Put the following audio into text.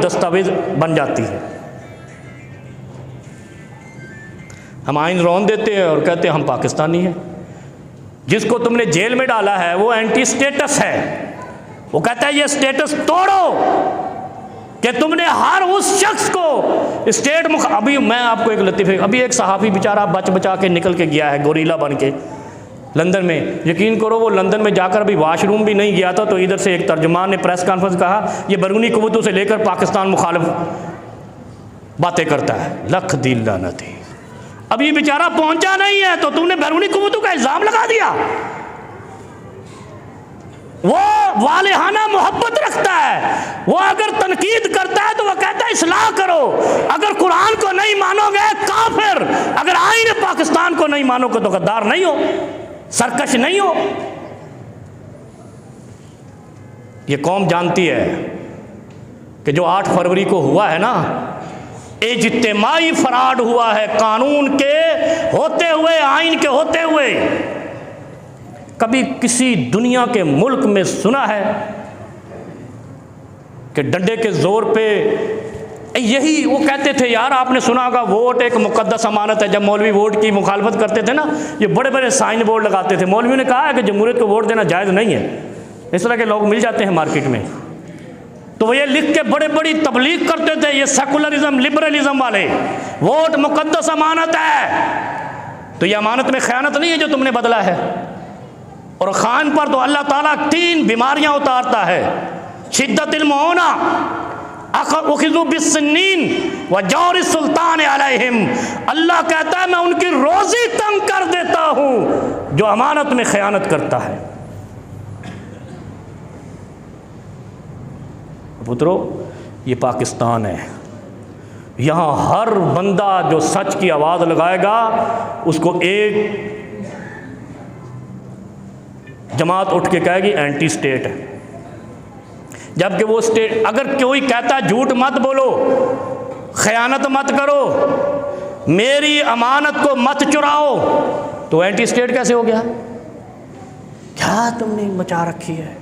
दस्तावेज बन जाती है। हम आइन रौन देते हैं और कहते हैं हम पाकिस्तानी हैं। जिसको तुमने जेल में डाला है वो एंटी स्टेटस है। वो कहता है ये स्टेटस तोड़ो कि तुमने हर उस शख्स को स्टेट अभी मैं आपको एक लतीफ़े, अभी एक सहाफ़ी बेचारा बच बचा के निकल के गया है गोरीला बन के लंदन में। यकीन करो वो लंदन में जाकर अभी वॉशरूम भी नहीं गया था तो इधर से एक तर्जुमान ने प्रेस कॉन्फ्रेंस कहा ये बैरूनी कुव्वतों से लेकर पाकिस्तान मुखालिफ बातें करता है। लख दिल लानती। अब ये बेचारा पहुंचा नहीं है तो तुमने बैरूनी कुव्वतों का इल्ज़ाम लगा दिया। वो वालेहाना मोहब्बत रखता है। वो अगर तनकीद करता है तो वो कहता है इस्लाह करो। अगर कुरान को नहीं मानोगे काफिर, अगर आईन पाकिस्तान को नहीं मानोगे तो गद्दार नहीं हो, सरकश नहीं हो। ये कौम जानती है कि जो 8 फरवरी को हुआ है ना, इज्तिमाई फराड हुआ है कानून के होते हुए, आईन के होते हुए। कभी किसी दुनिया के मुल्क में सुना है कि डंडे के जोर पे यही वो कहते थे यार, आपने सुना होगा वोट एक मुकद्दस अमानत है। जब मौलवी वोट की मुखालफत करते थे ना, ये बड़े बड़े साइन बोर्ड लगाते थे। मौलवियों ने कहा है कि जमहूरियत को वोट देना जायज़ नहीं है। इस तरह के लोग मिल जाते हैं मार्केट में, तो वो ये लिख के बड़े बड़ी तबलीग करते थे, ये सेकुलरिज्म लिबरलिज्म वाले, वोट मुकद्दस अमानत है। तो ये अमानत में ख़यानत नहीं है जो तुमने बदला है। और खान पर तो अल्लाह ताला 3 बीमारियां उतारता है, शिद्दतिल मौना, अखज़ु बिस्सिन्नीन व जौर सुल्तान अलैहिम। अल्लाह कहता है मैं उनकी रोज़ी तंग कर देता हूँ जो अमानत में ख़यानत करता है। पुत्रो, ये पाकिस्तान है। यहाँ हर बंदा जो सच की आवाज़ लगाएगा उसको एक जमात उठ के कहेगी एंटी स्टेट है। जबकि वो स्टेट, अगर कोई कहता झूठ मत बोलो, खयानत मत करो, मेरी अमानत को मत चुराओ, तो एंटी स्टेट कैसे हो गया? क्या तुमने मचा रखी है?